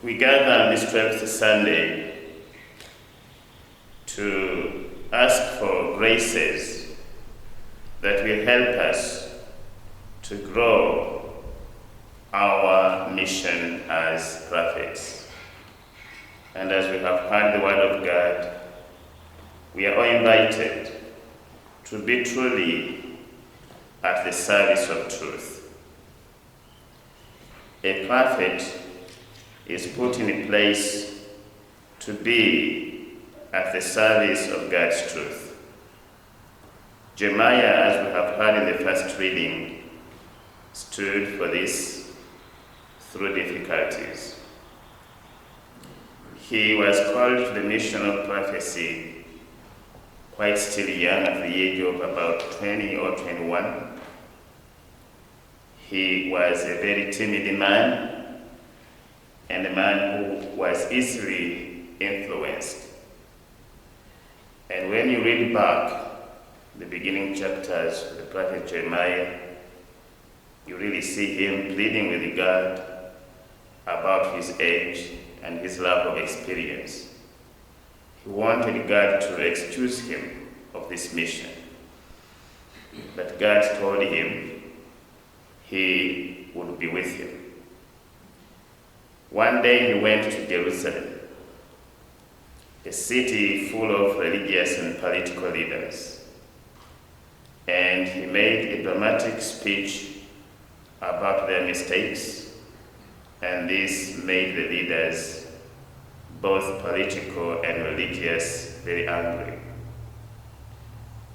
We gather on this 12th Sunday to ask for graces that will help us to grow our mission as prophets. And as we have heard the word of God, we are all invited to be truly at the service of truth. A prophet is put in a place to be at the service of God's truth. Jeremiah, as we have heard in the first reading, stood for this through difficulties. He was called to the mission of prophecy quite still young, at the age of about 20 or 21. He was a very timid man, and a man who was easily influenced. And when you read back the beginning chapters of the prophet Jeremiah, you really see him pleading with God about his age and his lack of experience. He wanted God to excuse him of this mission. But God told him he would be with him. One day he went to Jerusalem, a city full of religious and political leaders, and he made a dramatic speech about their mistakes, and this made the leaders, both political and religious, very angry.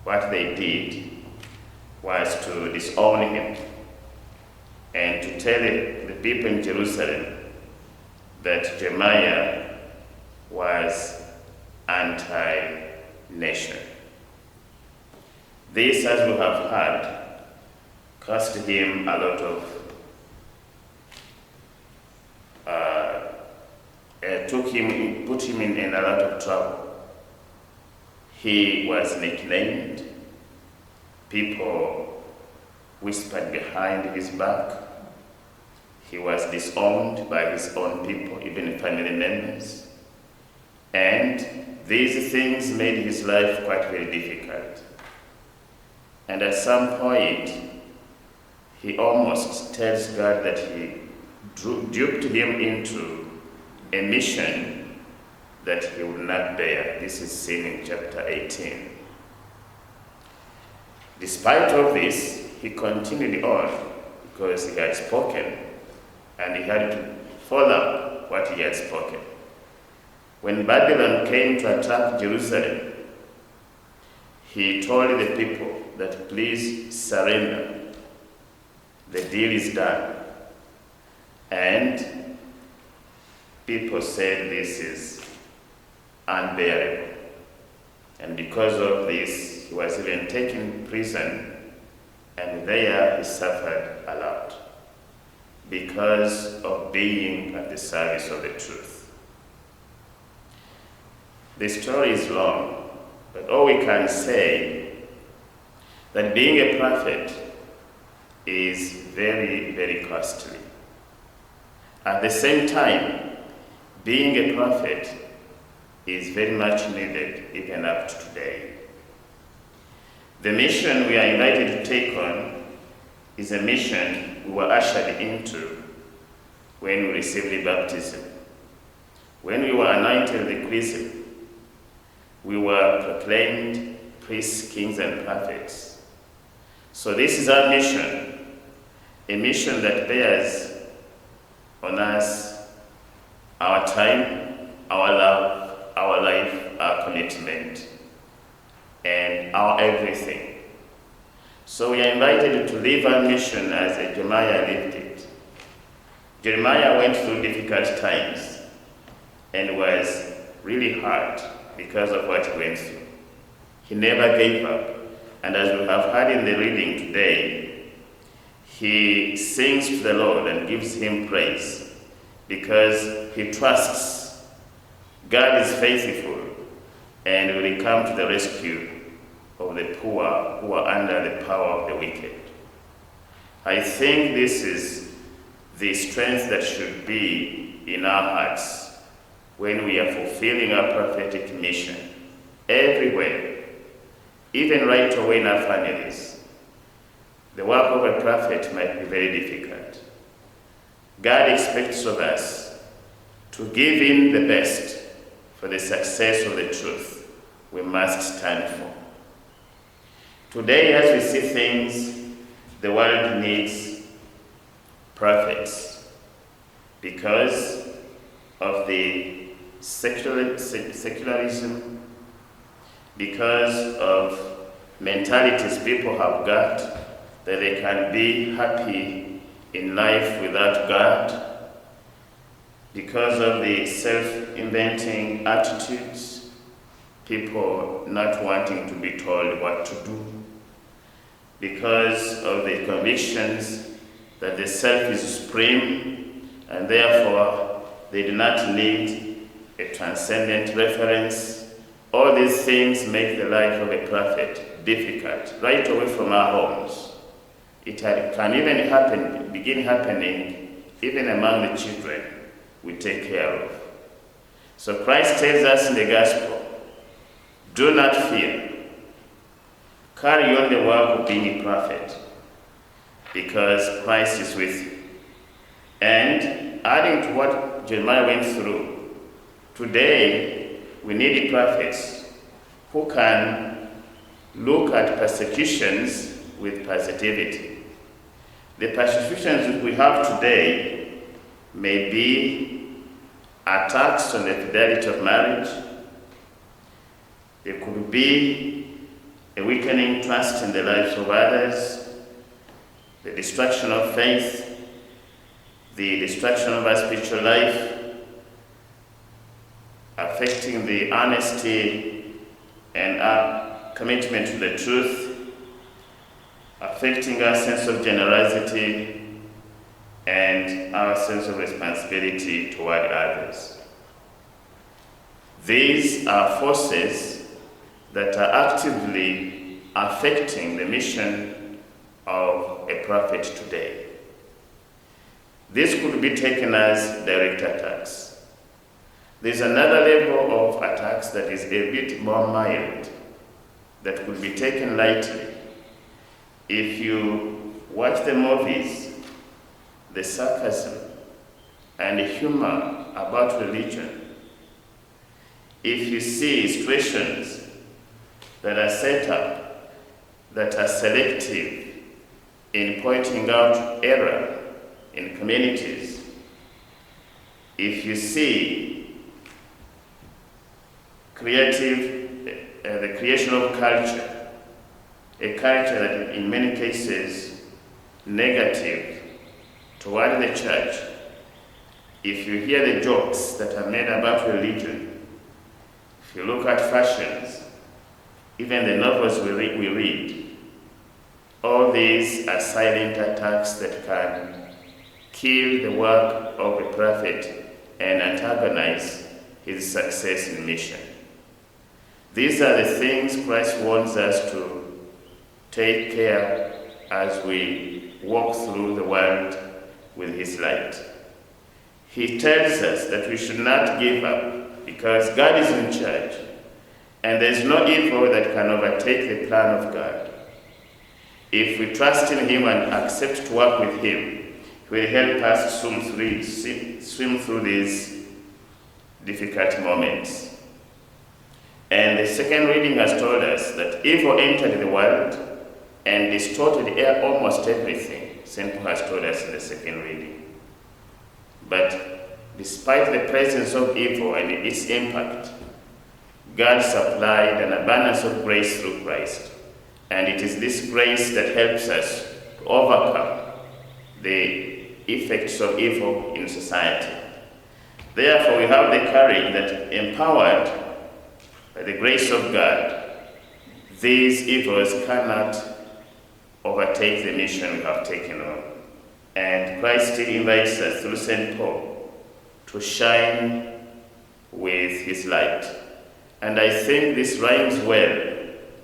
What they did was to disown him and to tell the people in Jerusalem that Jeremiah was anti-nation. This, as we have heard, cost him a lot of, put him in a lot of trouble. He was nicknamed. People whispered behind his back. He was disowned by his own people, even family members. And these things made his life quite very difficult. And at some point, he almost tells God that he duped him into a mission that he would not bear. This is seen in chapter 18. Despite of this, he continued on because he had spoken, and he had to follow what he had spoken. When Babylon came to attack Jerusalem, he told the people that please surrender. The deal is done. And people said this is unbearable. And because of this, he was even taken in prison, and there he suffered a lot because of being at the service of the truth. The story is long, but all we can say that being a prophet is very, very costly. At the same time, being a prophet is very much needed even up to today. The mission we are invited to take on is a mission we were ushered into when we received the baptism. When we were anointed the chrism, we were proclaimed priests, kings, and prophets. So this is our mission, a mission that bears on us our time, our love, our life, our commitment, and our everything. So we are invited to live our mission as Jeremiah lived it. Jeremiah went through difficult times and was really hurt because of what he went through. He never gave up. And as we have heard in the reading today, he sings to the Lord and gives him praise because he trusts God is faithful and will come to the rescue of the poor who are under the power of the wicked. I think this is the strength that should be in our hearts when we are fulfilling our prophetic mission everywhere, even right away in our families. The work of a prophet might be very difficult. God expects of us to give in the best for the success of the truth we must stand for. Today, as we see things, the world needs prophets because of the secularism, because of mentalities people have got that they can be happy in life without God, because of the self-inventing attitudes, people not wanting to be told what to do, because of the convictions that the self is supreme and therefore they do not need a transcendent reference. All these things make the life of a prophet difficult right away from our homes. It can even begin happening even among the children we take care of. So Christ tells us in the gospel, do not fear. Carry on the work of being a prophet because Christ is with you. And adding to what Jeremiah went through, today we need prophets who can look at persecutions with positivity. The persecutions we have today may be attacks on the fidelity of marriage. It could be a weakening trust in the lives of others, the destruction of faith, the destruction of our spiritual life, affecting the honesty and our commitment to the truth, affecting our sense of generosity and our sense of responsibility toward others. These are forces that are actively affecting the mission of a prophet today. This could be taken as direct attacks. There's another level of attacks that is a bit more mild, that could be taken lightly. If you watch the movies, the sarcasm and the humor about religion, if you see situations that are set up, that are selective in pointing out error in communities, if you see the creation of culture, a culture that in many cases negative toward the church, if you hear the jokes that are made about religion, if you look at fashions, even the novels we read, all these are silent attacks that can kill the work of a prophet and antagonize his success in mission. These are the things Christ wants us to take care as we walk through the world with his light. He tells us that we should not give up because God is in charge. And there is no evil that can overtake the plan of God. If we trust in him and accept to work with him, he will help us swim through these difficult moments. And the second reading has told us that evil entered the world and distorted almost everything. St. Paul has told us in the second reading. But despite the presence of evil and its impact, God supplied an abundance of grace through Christ. And it is this grace that helps us to overcome the effects of evil in society. Therefore, we have the courage that, empowered by the grace of God, these evils cannot overtake the mission we have taken on. And Christ still invites us through St. Paul to shine with his light. And I think this rhymes well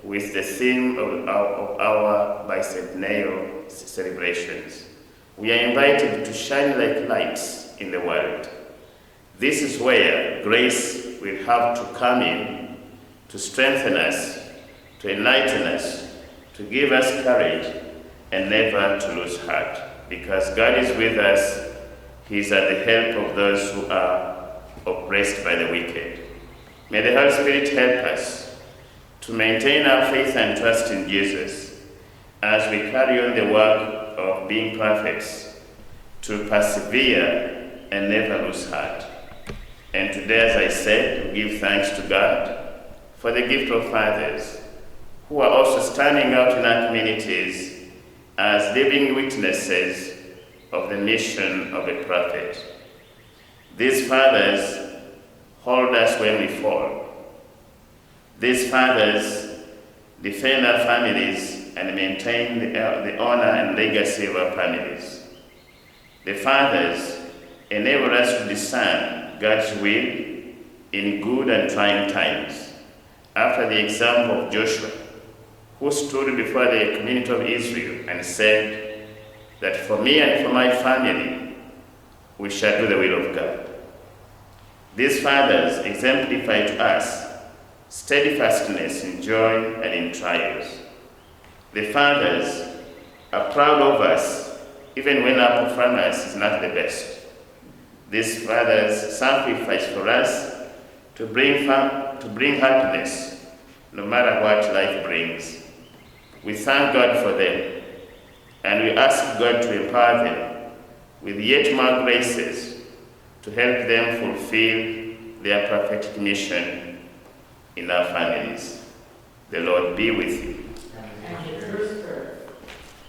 with the theme of our bicentennial celebrations. We are invited to shine like lights in the world. This is where grace will have to come in to strengthen us, to enlighten us, to give us courage, and never to lose heart. Because God is with us, He is at the help of those who are oppressed by the wicked. May the Holy Spirit help us to maintain our faith and trust in Jesus as we carry on the work of being prophets, to persevere and never lose heart. And today, as I said, we give thanks to God for the gift of fathers who are also standing out in our communities as living witnesses of the mission of a prophet. These fathers hold us when we fall. These fathers defend our families and maintain the honor and legacy of our families. The fathers enable us to discern God's will in good and trying times. After the example of Joshua, who stood before the community of Israel and said that for me and for my family, we shall do the will of God. These fathers exemplify to us steadfastness in joy and in trials. The fathers are proud of us even when our performance is not the best. These fathers sacrifice for us to bring happiness no matter what life brings. We thank God for them, and we ask God to empower them with yet more graces to help them fulfill their prophetic mission in our families. The Lord be with you. Thank you.